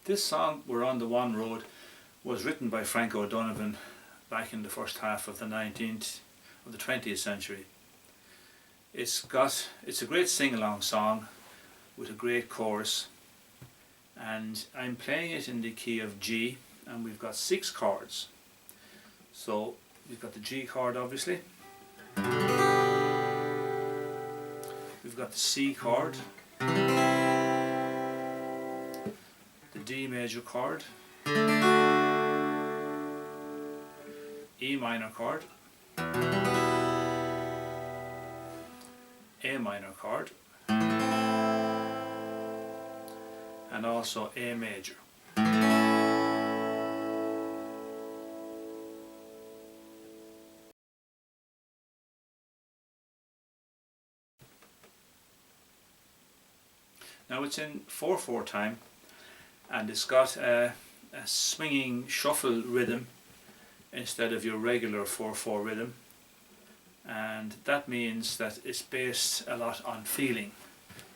This song, We're on the One Road, was written by Frank O'Donovan back in the first half of the 20th century. It's a great sing-along song with a great chorus, and I'm playing it in the key of G, and we've got 6 chords. So we've got the G chord, obviously, we've got the C chord, the D major chord, E minor chord, A minor chord, and also A major. Now it's in 4/4 time, and it's got a swinging shuffle rhythm instead of your regular 4/4 rhythm, and that means that it's based a lot on feeling.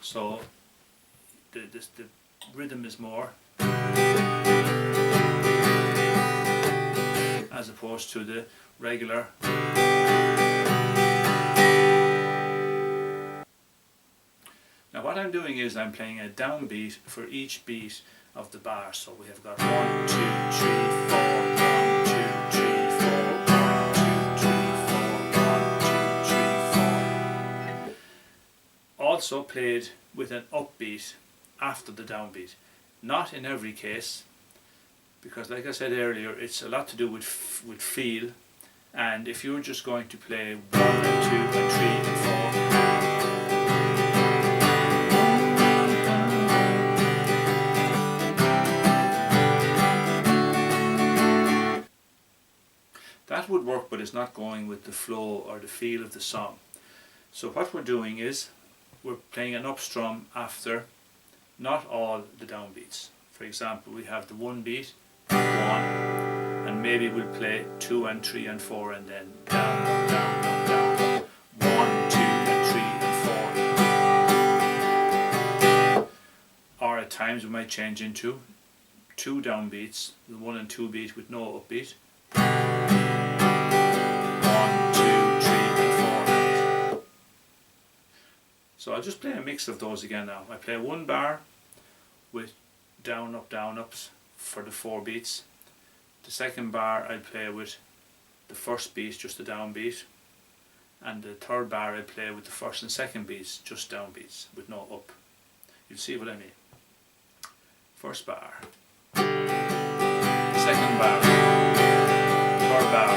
So the rhythm is more as opposed to the regular. Now what I'm doing is I'm playing a downbeat for each beat of the bar. So we have got 1, 2, 3, 4, 1, 2, 3, 4, 1, 2, 3, 4, 1, 2, 3, 4. Also played with an upbeat after the downbeat. Not in every case, because like I said earlier, it's a lot to do with feel, and if you're just going to play 1 and 2 and 3 and 4, that would work, but it's not going with the flow or the feel of the song. So what we're doing is we're playing an up strum after not all the downbeats. For example, we have the 1 beat, 1, and maybe we'll play 2 and 3 and 4, and then down, down, down, down, 1, 2 and 3 and 4. Or at times we might change into 2 downbeats, the 1 and 2 beat with no upbeat. 1, 2, 3 and 4. So I'll just play a mix of those again now. I play 1 bar with down ups for the 4 beats. The second bar I play with the first beat, just the downbeat, and the third bar I play with the first and second beats, just downbeats with no up. You'll see what I mean. First bar, second bar, third bar.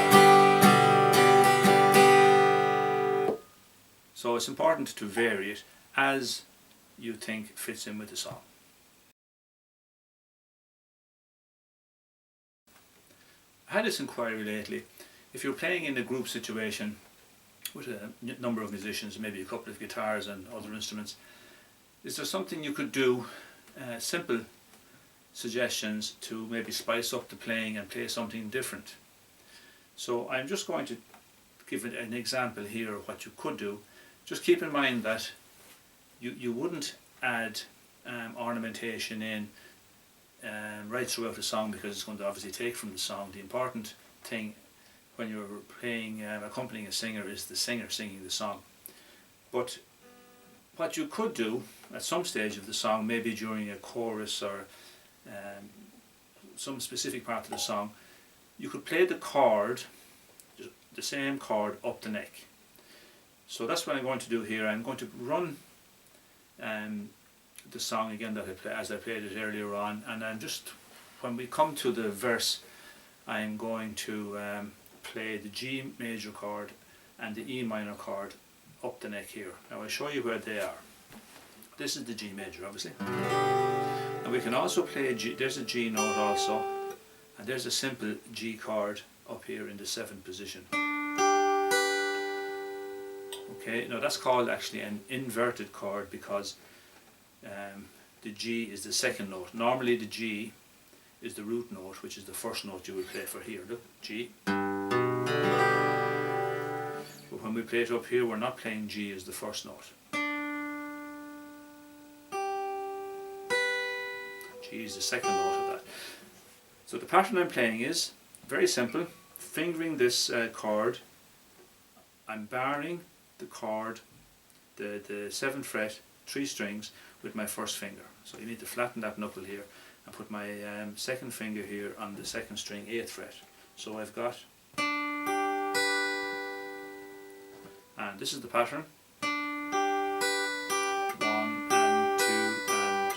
So it's important to vary it as you think fits in with the song. I had this inquiry lately. If you're playing in a group situation with a number of musicians, maybe a couple of guitars and other instruments, is there something you could do, simple suggestions to maybe spice up the playing and play something different? So I'm just going to give an example here of what you could do. Just keep in mind that you wouldn't add ornamentation in right throughout the song, because it's going to obviously take from the song. The important thing when you're playing, accompanying a singer, is the singer singing the song. But what you could do at some stage of the song, maybe during a chorus or some specific part of the song, you could play the chord, the same chord, up the neck. So that's what I'm going to do here. I'm going to run the song again that I play, as I played it earlier on, and then just when we come to the verse, I'm going to play the G major chord and the E minor chord up the neck here. Now I'll show you where they are. This is the G major, obviously, and we can also play a G. There's a G note also, and there's a simple G chord up here in the 7th position. Okay, now that's called actually an inverted chord, because the G is the second note. Normally the G is the root note, which is the first note you will play for here. Look, G. But when we play it up here, we're not playing G as the first note. G is the second note of that. So the pattern I'm playing is very simple. Fingering this chord, I'm barring the chord, the 7th fret, 3 strings with my first finger. So you need to flatten that knuckle here and put my second finger here on the 2nd string, 8th fret. So I've got, and this is the pattern, 1 and 2 and.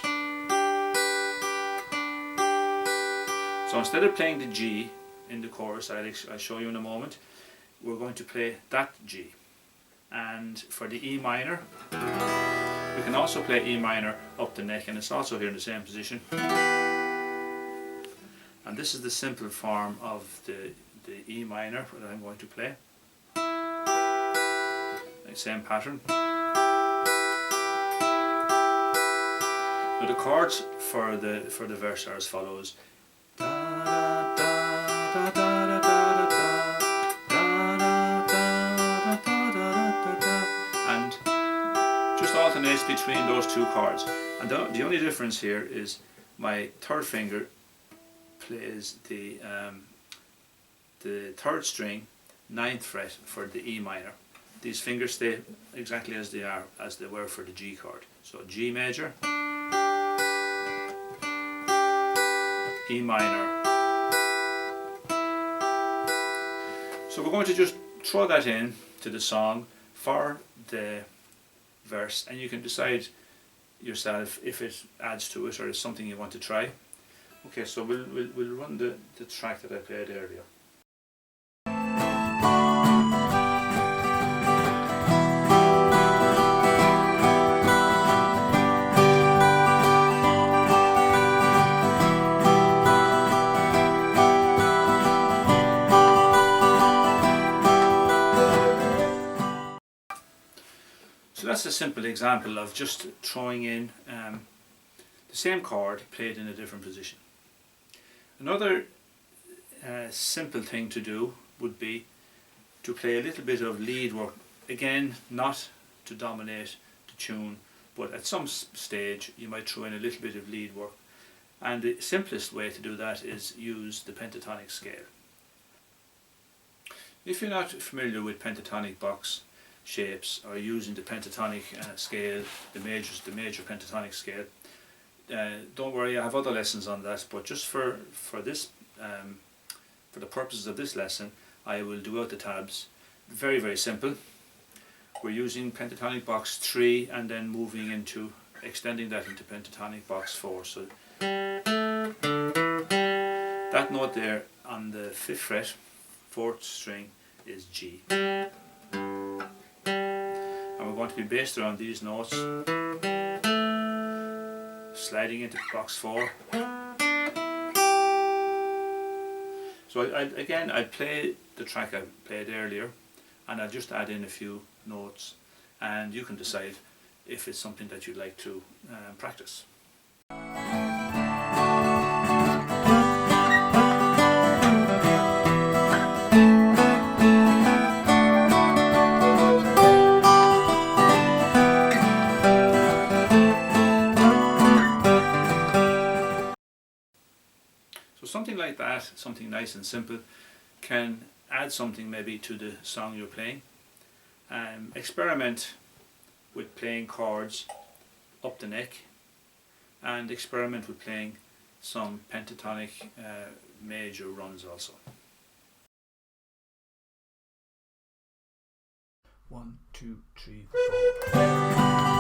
So instead of playing the G in the chorus, I'll show you in a moment, we're going to play that G. And for the E minor, we can also play E minor up the neck, and it's also here in the same position. And this is the simple form of the E minor that I'm going to play. Same pattern. Now the chords for the verse are as follows. And just alternates between those two chords. And the only difference here is my 3rd finger plays the 3rd string, 9th fret for the E minor. These fingers stay exactly as they were for the G chord. So G major, E minor. So we're going to just throw that in to the song for the verse, and you can decide yourself if it adds to it or is something you want to try. Okay, so we'll run the track that I played earlier. So that's a simple example of just throwing in the same chord played in a different position. Another simple thing to do would be to play a little bit of lead work, again not to dominate the tune, but at some stage you might throw in a little bit of lead work, and the simplest way to do that is use the pentatonic scale. If you're not familiar with pentatonic box shapes or using the pentatonic scale, the major pentatonic scale, don't worry, I have other lessons on that, but just for this, for the purposes of this lesson, I will do out the tabs. Very, very simple. We're using pentatonic box 3 and then moving into extending that into pentatonic box 4. So that note there on the 5th fret, 4th string, is G. And we're going to be based around these notes, sliding into box 4. So I'd play the track I played earlier, and I'll just add in a few notes, and you can decide if it's something that you'd like to practice. Something like that, something nice and simple, can add something maybe to the song you're playing. Experiment with playing chords up the neck, and experiment with playing some pentatonic major runs also. 1, 2, 3, 4.